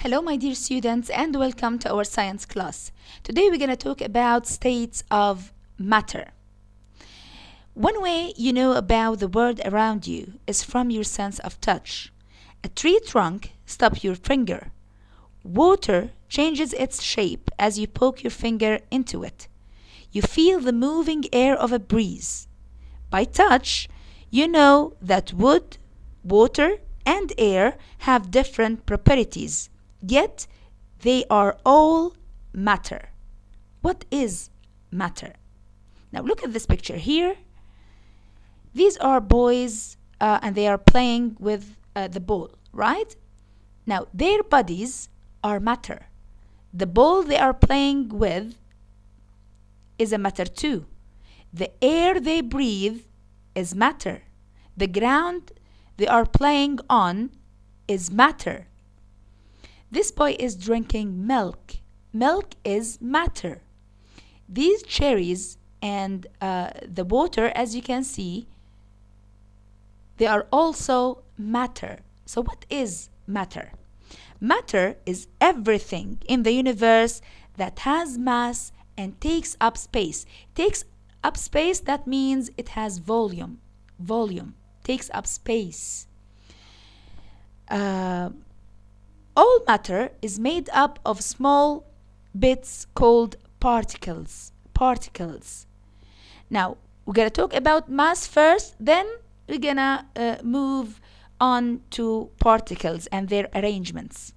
Hello, my dear students, and welcome to our science class. Today, we're going to talk about states of matter. One way you know about the world around you is from your sense of touch. A tree trunk stops your finger. Water changes its shape as you poke your finger into it. You feel the moving air of a breeze. By touch, you know that wood, water, and air have different properties. Yet they are all matter. What is matter? Now look at this picture here. These are boys and they are playing with the ball, right? Now their bodies are matter. The ball they are playing with is a matter too. The air they breathe is matter. The ground they are playing on is matter. This boy is drinking milk. Milk is matter. These cherries and the water, as you can see, they are also matter. So what is matter? Matter is everything in the universe that has mass and takes up space. Takes up space, that means it has volume. Volume takes up space. All matter is made up of small bits called particles. Particles. Now, we're going to talk about mass first, then we're going to move on to particles and their arrangements.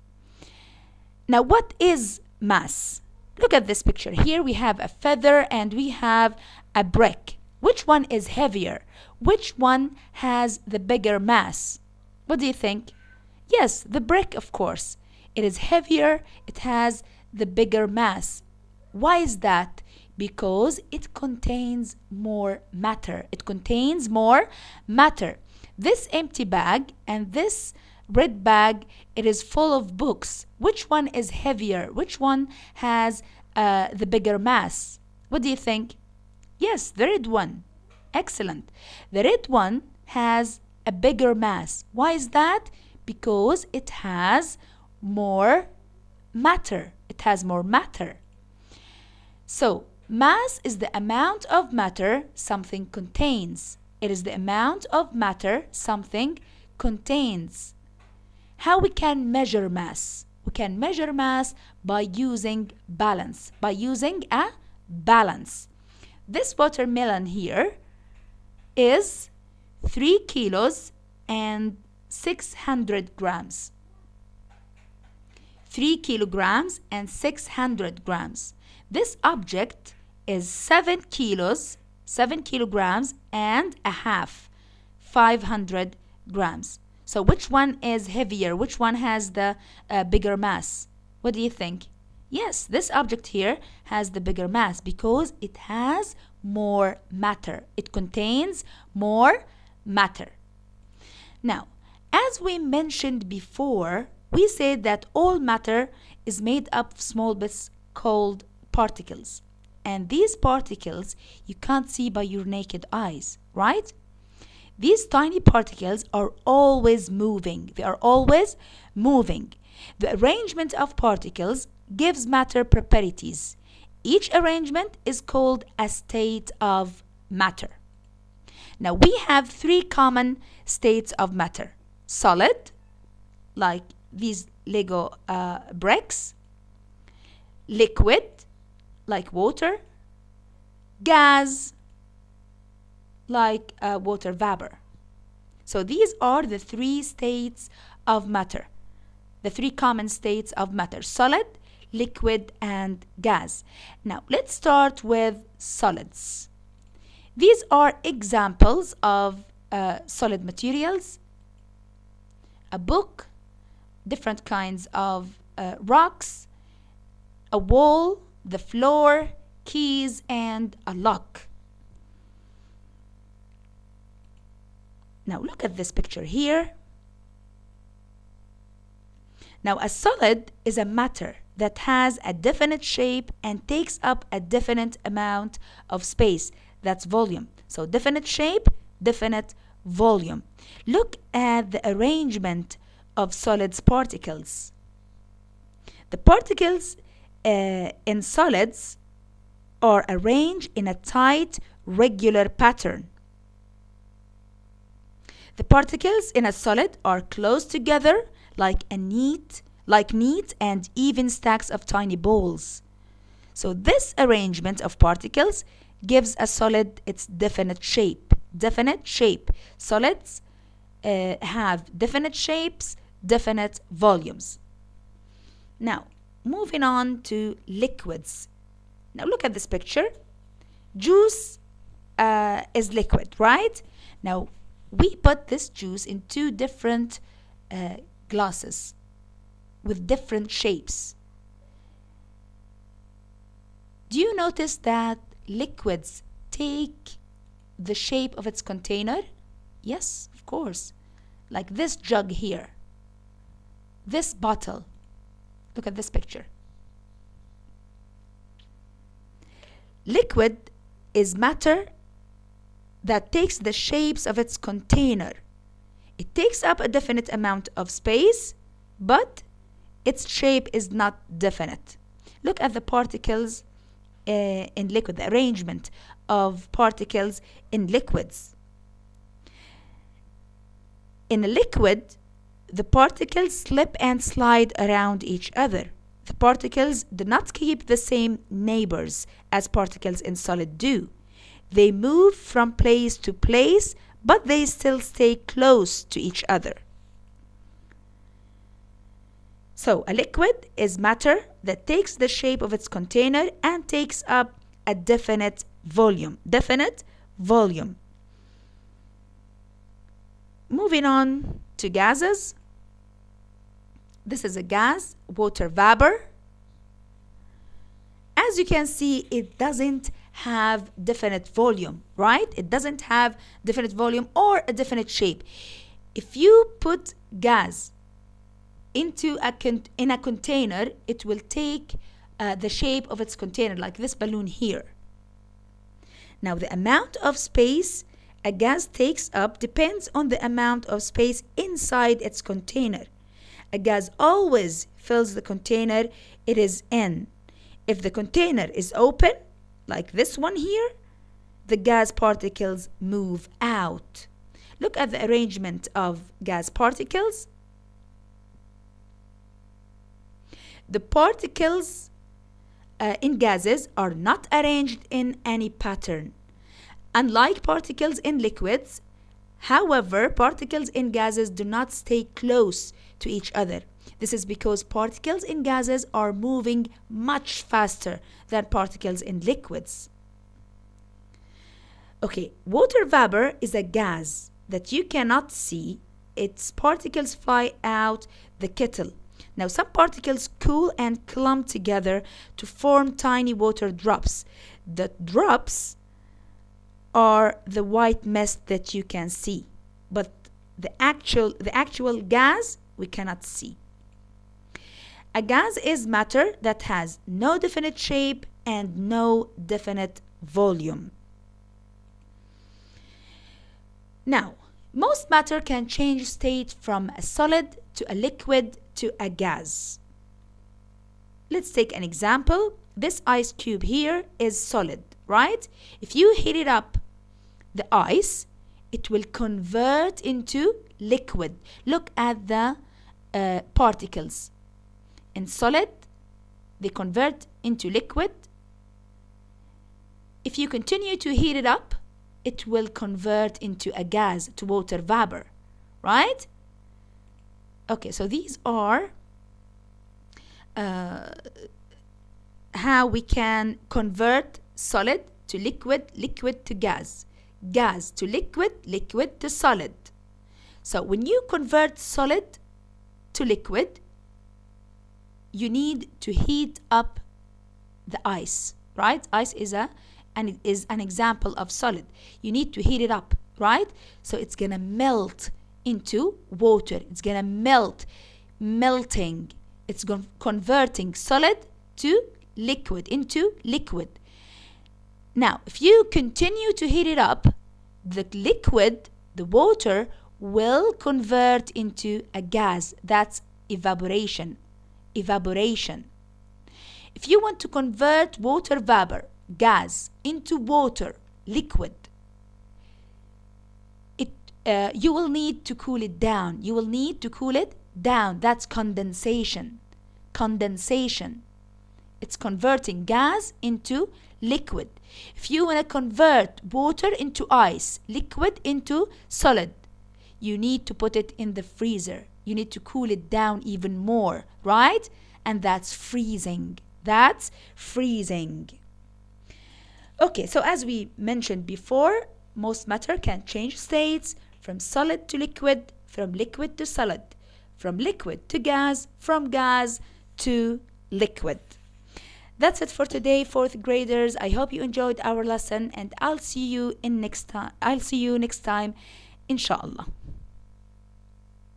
Now, what is mass? Look at this picture. Here we have a feather and we have a brick. Which one is heavier? Which one has the bigger mass? What do you think? Yes, the brick, of course. It is heavier, it has the bigger mass. Why is that? Because it contains more matter. It contains more matter. This empty bag and this red bag, it is full of books. Which one is heavier? Which one has the bigger mass? What do you think? Yes, the red one. Excellent. The red one has a bigger mass. Why is that? Because it has more matter. It has more matter. So, mass is the amount of matter something contains. It is the amount of matter something contains. How we can measure mass? We can measure mass by using balance. By using a balance. This watermelon here is 3 kilos and 600 grams. 3 kilograms and 600 grams. This object is 7 kilograms and a half, 500 grams. So which one is heavier? Which one has the bigger mass? What do you think? Yes, this object here has the bigger mass because it has more matter. It contains more matter. Now, as we mentioned before, we said that all matter is made up of small bits called particles. And these particles you can't see by your naked eyes, right? These tiny particles are always moving. They are always moving. The arrangement of particles gives matter properties. Each arrangement is called a state of matter. Now we have 3 common states of matter. Solid, like these Lego bricks. Liquid, like water. Gas, like water vapor. So these are the 3 states of matter. The 3 common states of matter. Solid, liquid, and gas. Now let's start with solids. These are examples of solid materials. A book, different kinds of rocks, a wall, the floor, keys, and a lock. Now look at this picture here. Now a solid is a matter that has a definite shape and takes up a definite amount of space. That's volume. So definite shape, definite volume. Look at the arrangement of solids particles. The particles in solids are arranged in a tight, regular pattern. The particles in a solid are close together like neat and even stacks of tiny balls. So this arrangement of particles gives a solid its definite shape. Definite shape. Solids have definite shapes, definite volumes. Now, moving on to liquids. Now look at this picture. Juice is liquid, right? Now, we put this juice in two different glasses with different shapes. Do you notice that liquids take the shape of its container? Yes, of course. Like this jug here. This bottle. Look at this picture. Liquid is matter that takes the shapes of its container. It takes up a definite amount of space, but its shape is not definite. Look at the particles in liquid, the arrangement of particles in liquids. In a liquid, the particles slip and slide around each other. The particles do not keep the same neighbors as particles in solid do. They move from place to place, but they still stay close to each other. So, a liquid is matter that takes the shape of its container and takes up a definite volume. Definite volume. Moving on to gases. This is a gas, water vapor. As you can see, it doesn't have definite volume, right? It doesn't have definite volume or a definite shape. If you put gas into in a container, it will take the shape of its container, like this balloon here. Now, the amount of space a gas takes up depends on the amount of space inside its container. A gas always fills the container it is in. If the container is open, like this one here, the gas particles move out. Look at the arrangement of gas particles. The particles in gases are not arranged in any pattern. Unlike particles in liquids, however, particles in gases do not stay close to each other. This is because particles in gases are moving much faster than particles in liquids. Okay, water vapor is a gas that you cannot see. Its particles fly out the kettle. Now, some particles cool and clump together to form tiny water drops. The drops are the white mist that you can see, but the actual gas we cannot see. A gas is matter that has no definite shape and no definite volume. Now, most matter can change state from a solid to a liquid to a gas. Let's take an example. This ice cube here is solid, right? If you heat it up, the ice, it will convert into liquid. Look at the particles. In solid, they convert into liquid. If you continue to heat it up, it will convert into a gas, to water vapor, right? Okay, so these are how we can convert solid to liquid, liquid to gas, gas to liquid, liquid to solid. So when you convert solid to liquid, you need to heat up the ice, right? Ice is an example of solid. You need to heat it up, right? So it's gonna melt into water. It's gonna melting. It's converting solid to liquid, into liquid. Now, if you continue to heat it up, the liquid, the water, will convert into a gas. That's evaporation. evaporation. If you want to convert water vapor, gas, into water, liquid, you will need to cool it down. You will need to cool it down. That's condensation. Condensation. It's converting gas into liquid. If you want to convert water into ice, liquid into solid, you need to put it in the freezer. You need to cool it down even more, right? And that's freezing. That's freezing. Okay, so as we mentioned before, most matter can change states from solid to liquid, from liquid to solid, from liquid to gas, from gas to liquid. That's it for today, fourth graders. I hope you enjoyed our lesson, and I'll see you next time, inshallah.